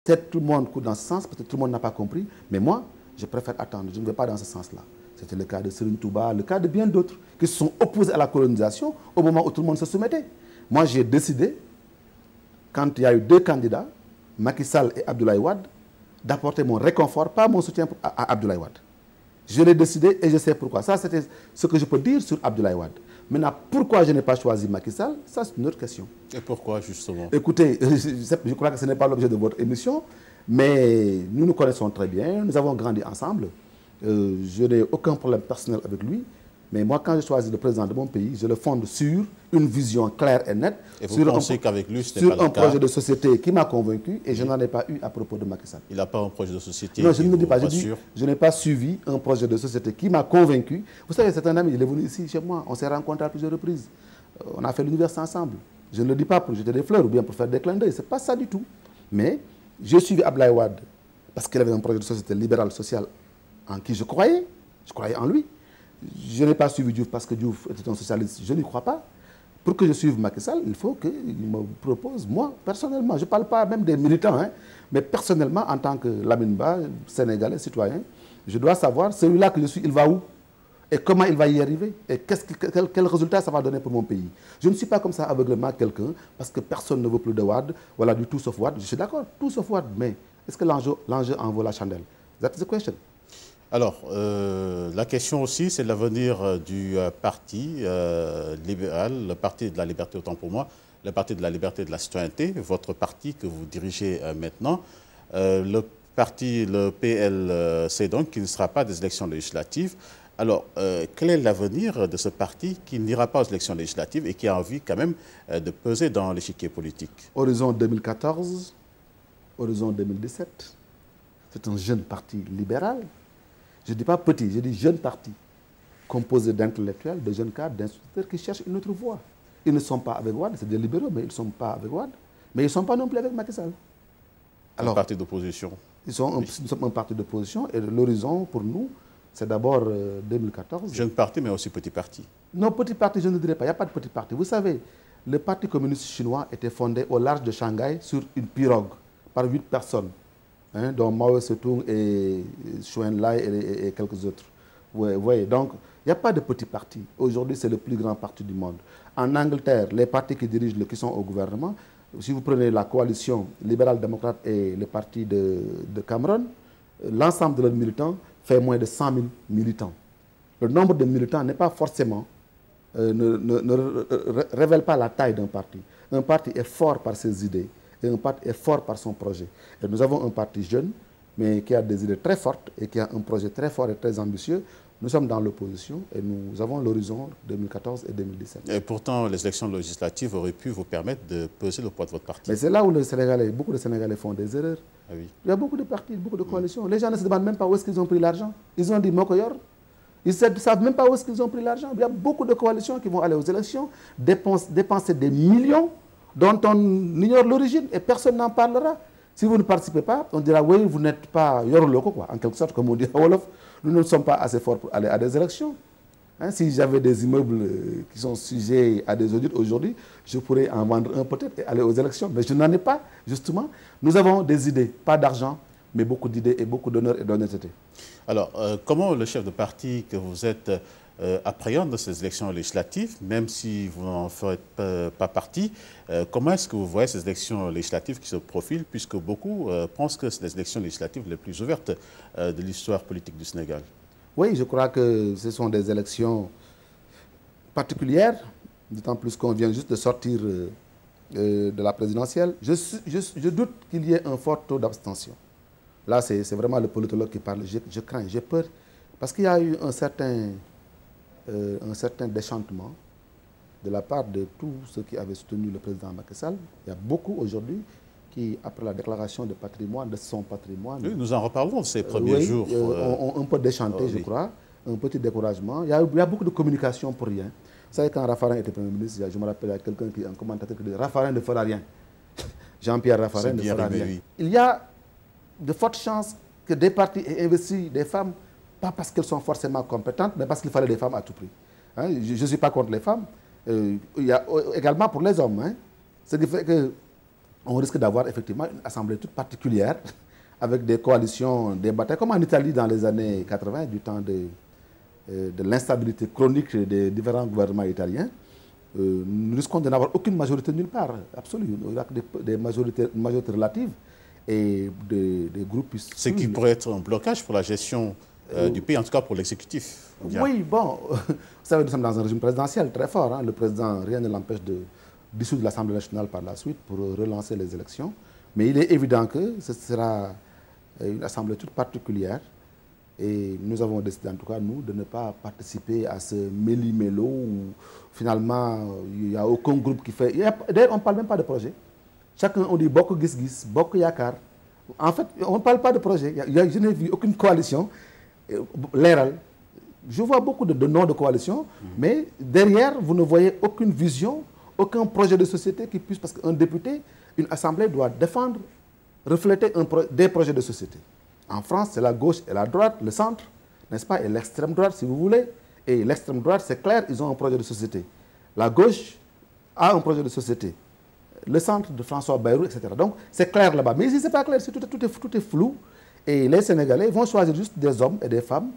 Peut-être tout le monde court dans ce sens, peut-être tout le monde n'a pas compris, mais moi, je préfère attendre, je ne vais pas dans ce sens-là. C'était le cas de Serigne Touba, le cas de bien d'autres qui se sont opposés à la colonisation au moment où tout le monde se soumettait. Moi, j'ai décidé, quand il y a eu 2 candidats, Macky Sall et Abdoulaye Wade, d'apporter mon réconfort, pas mon soutien à Abdoulaye Wade. Je l'ai décidé et je sais pourquoi. Ça, c'était ce que je peux dire sur Abdoulaye Wade. Maintenant, pourquoi je n'ai pas choisi Macky Sall, ça c'est une autre question. Et pourquoi justement? Écoutez, je crois que ce n'est pas l'objet de votre émission, mais nous nous connaissons très bien, nous avons grandi ensemble. Je n'ai aucun problème personnel avec lui, mais moi quand je choisis le président de mon pays, je le fonde sur une vision claire et nette. Et vous pensez qu'avec lui, ce n'est pas le cas? Sur un projet de société qui m'a convaincu et je n'en ai pas eu à propos de Macky Sall. Il n'a pas un projet de société? Non, je ne me dis pas, je n'ai pas suivi un projet de société qui m'a convaincu. Vous savez, c'est un ami, il est venu ici chez moi, on s'est rencontrés à plusieurs reprises. On a fait l'université ensemble. Je ne le dis pas pour jeter des fleurs ou bien pour faire des clins d'œil, ce n'est pas ça du tout. Mais j'ai suivi Abdoulaye Wade parce qu'il avait un projet de société libérale, sociale en qui je croyais en lui. Je n'ai pas suivi Diouf parce que Diouf était un socialiste, je n'y crois pas. Pour que je suive Macky Sall, il faut qu'il me propose, moi, personnellement, je ne parle pas même des militants, hein, mais personnellement, en tant que Lamine Ba, Sénégalais, citoyen, je dois savoir, celui-là que je suis, il va où? Et comment il va y arriver? Et quel résultat ça va donner pour mon pays? Je ne suis pas comme ça aveuglément quelqu'un, parce que personne ne veut plus de Wade, voilà, du tout sauf Wade. Je suis d'accord, tout sauf Wade, mais est-ce que l'enjeu en vaut la chandelle? That's the question. Alors, la question aussi, c'est l'avenir du parti libéral, le parti de la liberté, autant pour moi, le parti de la liberté et de la citoyenneté, votre parti que vous dirigez maintenant. Le parti, le PLC, donc, qui ne sera pas des élections législatives. Alors, quel est l'avenir de ce parti qui n'ira pas aux élections législatives et qui a envie quand même de peser dans l'échiquier politique? Horizon 2014, Horizon 2017, c'est un jeune parti libéral. Je ne dis pas petit, je dis jeune parti, composé d'intellectuels, de jeunes cadres, d'instituteurs qui cherchent une autre voie. Ils ne sont pas avec Wade, c'est des libéraux, mais ils ne sont pas avec Wade. Mais ils ne sont pas non plus avec Macky Sall. Alors, un parti d'opposition. Nous sommes un parti d'opposition et l'horizon pour nous, c'est d'abord 2014. Jeune parti, mais aussi petit parti. Non, petit parti, je ne dirais pas. Il n'y a pas de petit parti. Vous savez, le Parti communiste chinois était fondé au large de Shanghai sur une pirogue par 8 personnes. Hein, dont Mao Tse-tung et Chou En-lai et quelques autres. Vous voyez, donc, il n'y a pas de petit parti. Aujourd'hui, c'est le plus grand parti du monde. En Angleterre, les partis qui dirigent, qui sont au gouvernement, si vous prenez la coalition libérale-démocrate et le parti de Cameron, l'ensemble de leurs militants fait moins de 100 000 militants. Le nombre de militants n'est pas forcément, ne révèle pas la taille d'un parti. Un parti est fort par ses idées. Et un parti est fort par son projet. Et nous avons un parti jeune, mais qui a des idées très fortes et qui a un projet très fort et très ambitieux. Nous sommes dans l'opposition et nous avons l'horizon 2014 et 2017. Et pourtant, les élections législatives auraient pu vous permettre de peser le poids de votre parti. Mais c'est là où beaucoup de Sénégalais font des erreurs. Ah oui. Il y a beaucoup de partis, beaucoup de coalitions. Les gens ne se demandent même pas où est-ce qu'ils ont pris l'argent. Ils ont dit Mokoyor. Ils ne savent même pas où est-ce qu'ils ont pris l'argent. Il y a beaucoup de coalitions qui vont aller aux élections, dépenser des millions dont on ignore l'origine et personne n'en parlera. Si vous ne participez pas, on dira oui, vous n'êtes pas Yoroloko, quoi, en quelque sorte, comme on dit à Wolof. Nous ne sommes pas assez forts pour aller à des élections. Hein, si j'avais des immeubles qui sont sujets à des audits aujourd'hui, je pourrais en vendre un peut-être et aller aux élections. Mais je n'en ai pas, justement. Nous avons des idées, pas d'argent, mais beaucoup d'idées et beaucoup d'honneur et d'honnêteté. Alors, comment le chef de parti que vous êtes appréhende ces élections législatives, même si vous n'en faites pas partie, comment est-ce que vous voyez ces élections législatives qui se profilent, puisque beaucoup pensent que c'est les élections législatives les plus ouvertes de l'histoire politique du Sénégal? Oui, je crois que ce sont des élections particulières, d'autant plus qu'on vient juste de sortir de la présidentielle. Je doute qu'il y ait un fort taux d'abstention. Là, c'est vraiment le politologue qui parle. Je crains, j'ai peur, parce qu'il y a eu un certain déchantement de la part de tous ceux qui avaient soutenu le président Macky Sall. Il y a beaucoup aujourd'hui qui, après la déclaration de patrimoine, de son patrimoine... Oui, nous en reparlons ces premiers jours. ont un peu déchanté, je crois, un petit découragement. Il y a beaucoup de communication pour rien. Vous savez, quand Raffarin était Premier ministre, je me rappelle, il y a quelqu'un, un commentateur qui dit « Raffarin ne fera rien ». Jean-Pierre Raffarin ne fera rien. Oui. Il y a de fortes chances que des partis aient investi des femmes, pas parce qu'elles sont forcément compétentes, mais parce qu'il fallait des femmes à tout prix. Hein? Je ne suis pas contre les femmes. Il y a également pour les hommes. Hein? Ce qui fait que on risque d'avoir effectivement une assemblée toute particulière, avec des coalitions, des batailles, comme en Italie dans les années 80, du temps de l'instabilité chronique des différents gouvernements italiens. Nous risquons de n'avoir aucune majorité nulle part, absolument. Il y aura des majorités relatives et des groupes... Ce qui pourrait être un blocage pour la gestion du pays, en tout cas pour l'exécutif. Oui, bon, vous savez, nous sommes dans un régime présidentiel très fort. Hein. Le président, rien ne l'empêche de dissoudre l'Assemblée nationale par la suite pour relancer les élections. Mais il est évident que ce sera une assemblée toute particulière. Et nous avons décidé, en tout cas, nous, de ne pas participer à ce méli-mélo où, finalement, il n'y a aucun groupe qui fait... D'ailleurs, on ne parle même pas de projet. Chacun, on dit « Bok Gis-Gis »,« Bok Yakar ». En fait, on ne parle pas de projet. Je n'ai vu aucune coalition. L'ERAL. Je vois beaucoup de noms de coalition, mais derrière, vous ne voyez aucune vision, aucun projet de société qui puisse... Parce qu'un député, une assemblée doit défendre, refléter des projets de société. En France, c'est la gauche et la droite, le centre, n'est-ce pas, et l'extrême droite, si vous voulez. Et l'extrême droite, c'est clair, ils ont un projet de société. La gauche a un projet de société. Le centre de François Bayrou, etc. Donc, c'est clair là-bas. Mais ici, ce n'est pas clair, tout est flou. Et les Sénégalais vont choisir juste des hommes et des femmes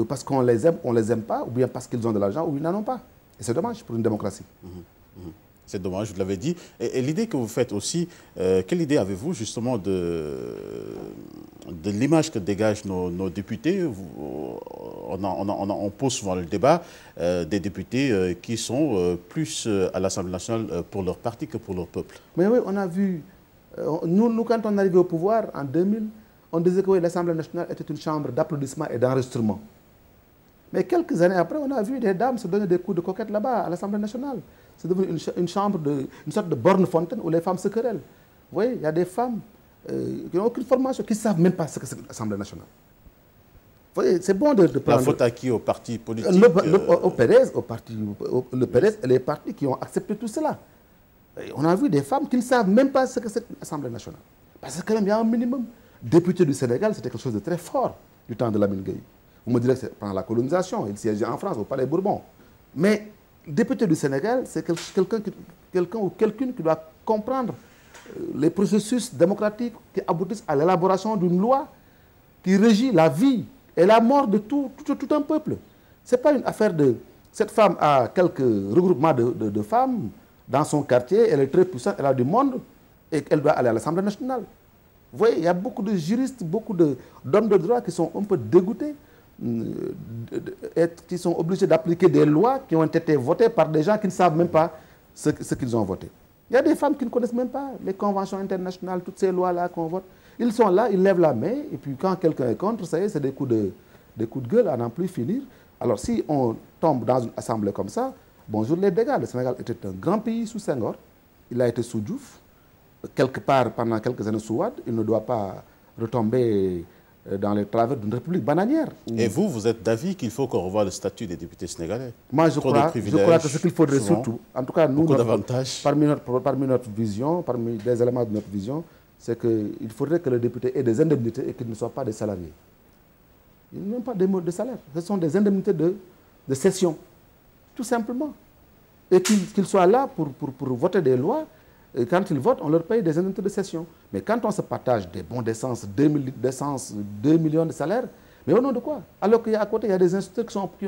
parce qu'on les aime, on ne les aime pas, ou bien parce qu'ils ont de l'argent, ou ils n'en ont pas. Et c'est dommage pour une démocratie. C'est dommage, vous l'avez dit. Et l'idée que vous faites aussi, quelle idée avez-vous justement de l'image que dégagent nos députés? On pose souvent le débat des députés qui sont plus à l'Assemblée nationale pour leur parti que pour leur peuple. Mais oui, on a vu, nous quand on est arrivé au pouvoir en 2000, on disait que oui, l'Assemblée nationale était une chambre d'applaudissements et d'enregistrement. Mais quelques années après, on a vu des dames se donner des coups de coquette là-bas, à l'Assemblée nationale. C'est devenu une chambre, une sorte de borne-fontaine où les femmes se querellent. Vous voyez, il y a des femmes qui n'ont aucune formation, qui ne savent même pas ce que c'est l'Assemblée nationale. Vous voyez, c'est bon de prendre... La faute à qui? Aux partis politiques? Au Pérez, le Pérez et les partis qui ont accepté tout cela. Et on a vu des femmes qui ne savent même pas ce que c'est l'Assemblée nationale. Parce que quand même, il y a un minimum. Député du Sénégal, c'était quelque chose de très fort du temps de Lamine Gueye. Vous me direz que c'est pendant la colonisation, il siégeait en France, au Palais Bourbon. Mais député du Sénégal, c'est quelqu'un ou quelqu'une qui doit comprendre les processus démocratiques qui aboutissent à l'élaboration d'une loi qui régit la vie et la mort de tout un peuple. Ce n'est pas une affaire de... Cette femme a quelques regroupements de femmes dans son quartier, elle est très puissante, elle a du monde, et elle doit aller à l'Assemblée nationale. Vous voyez, il y a beaucoup de juristes, beaucoup d'hommes de droit qui sont un peu dégoûtés, qui sont obligés d'appliquer des lois qui ont été votées par des gens qui ne savent même pas ce qu'ils ont voté. Il y a des femmes qui ne connaissent même pas les conventions internationales, toutes ces lois-là qu'on vote. Ils sont là, ils lèvent la main, et puis quand quelqu'un est contre, ça y est, c'est des coups de gueule à n'en plus finir. Alors si on tombe dans une assemblée comme ça, bonjour les dégâts. Le Sénégal était un grand pays sous Senghor, il a été sous Diouf, quelque part pendant quelques années sous Wade, il ne doit pas retomber dans les travers d'une république bananière. Et vous êtes d'avis qu'il faut qu'on revoie le statut des députés sénégalais? Moi, je crois que ce qu'il faudrait surtout, en tout cas, nous, parmi notre vision, parmi les éléments de notre vision, c'est qu'il faudrait que les députés aient des indemnités et qu'ils ne soient pas des salariés. Ils n'ont pas de salaire. Ce sont des indemnités de session, tout simplement. Et qu'ils soient là pour voter des lois. Et quand ils votent, on leur paye des indemnités de session. Mais quand on se partage des bons d'essence, 2 millions de salaires, mais au nom de quoi? Alors qu'à côté, il y a des institutions qui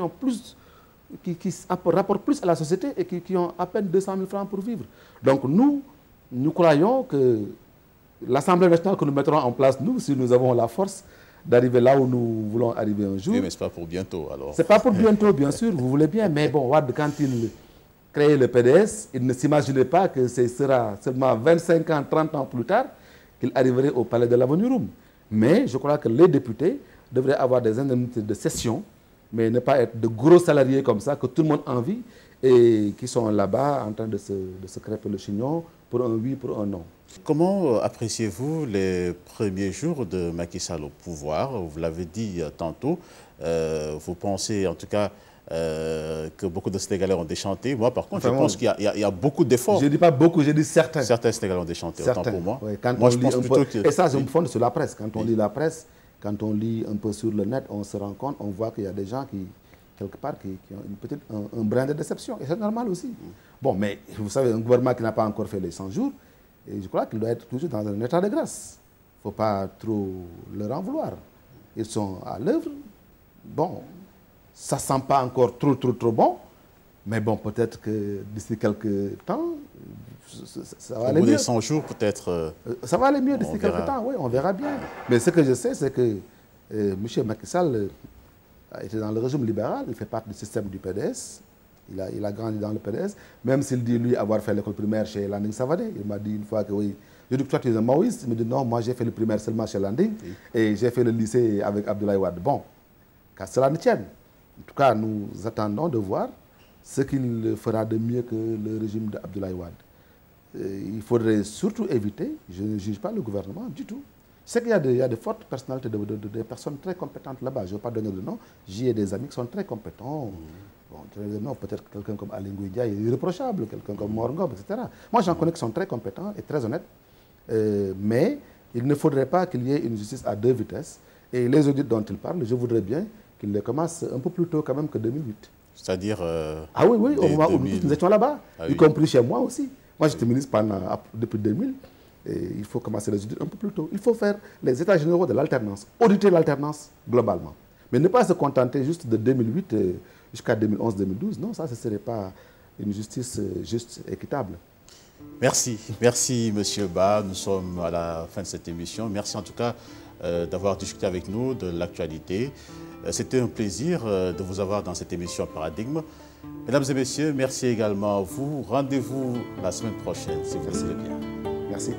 rapportent plus à la société et qui ont à peine 200 000 francs pour vivre. Donc nous croyons que l'Assemblée nationale que nous mettrons en place, nous, si nous avons la force d'arriver là où nous voulons arriver un jour... Oui, mais ce n'est pas pour bientôt, alors. Ce n'est pas pour bientôt, bien sûr, vous voulez bien, mais bon, Wade, quand il créait le PDS, il ne s'imaginait pas que ce sera seulement 25 ans, 30 ans plus tard qu'il arriverait au palais de l'Avenue Roume. Mais je crois que les députés devraient avoir des indemnités de session, mais ne pas être de gros salariés comme ça, que tout le monde envie, et qui sont là-bas en train de se crêper le chignon pour un oui, pour un non. Comment appréciez-vous les premiers jours de Macky Sall au pouvoir? Vous l'avez dit tantôt, vous pensez en tout cas que beaucoup de Sénégalais ont déchanté. Moi, par contre, je pense qu'il y a beaucoup d'efforts. Je ne dis pas beaucoup, je dis certains. Certains Sénégalais ont déchanté, autant pour moi. Oui, moi, je pense plutôt que... Et ça, je me fonde sur la presse. Quand on lit la presse, quand on lit un peu sur le net, on se rend compte, on voit qu'il y a des gens qui, quelque part, qui ont un brin de déception. Et c'est normal aussi. Bon, mais vous savez, un gouvernement qui n'a pas encore fait les 100 jours, Et je crois qu'il doit être toujours dans un état de grâce. Il ne faut pas trop leur en vouloir. Ils sont à l'œuvre. Bon, ça ne sent pas encore trop bon. Mais bon, peut-être que d'ici quelques temps, ça va aller mieux. Au bout des 100 jours, peut-être... ça va aller mieux d'ici quelques temps, oui, on verra bien. Mais ce que je sais, c'est que M. Macky Sall a été dans le régime libéral, il fait partie du système du PDS. Il a grandi dans le PDS, même s'il dit, lui, avoir fait l'école primaire chez Landing Savané. Il m'a dit une fois que oui. Je dis que toi, tu es un maoïste. Il me dit non, moi, j'ai fait le primaire seulement chez Landing et j'ai fait le lycée avec Abdoulaye Wade. Bon, qu'à cela ne tienne. En tout cas, nous attendons de voir ce qu'il fera de mieux que le régime d'Abdoulaye Wade. Il faudrait surtout éviter, je ne juge pas le gouvernement du tout. Je sais qu'il y a de fortes personnalités, des personnes très compétentes là-bas. Je ne veux pas donner de nom. J'y ai des amis qui sont très compétents. Bon, peut-être quelqu'un comme Alain Gouidia est irréprochable, quelqu'un comme Morgop, etc. Moi, j'en connais qui sont très compétents et très honnêtes. Mais il ne faudrait pas qu'il y ait une justice à deux vitesses. Et les audits dont il parle, je voudrais bien qu'il les commence un peu plus tôt quand même que 2008. C'est-à-dire... ah oui, au moment où nous étions là-bas, y compris chez moi aussi. Moi, j'étais ministre depuis 2000. Et il faut commencer les audits un peu plus tôt. Il faut faire les états généraux de l'alternance, auditer l'alternance globalement. Mais ne pas se contenter juste de 2008 jusqu'à 2011-2012. Non, ça, ce ne serait pas une justice juste et équitable. Merci. Merci, M. Ba. Nous sommes à la fin de cette émission. Merci en tout cas d'avoir discuté avec nous de l'actualité. C'était un plaisir de vous avoir dans cette émission Paradigme. Mesdames et messieurs, merci également à vous. Rendez-vous la semaine prochaine, si vous le voulez bien. Merci.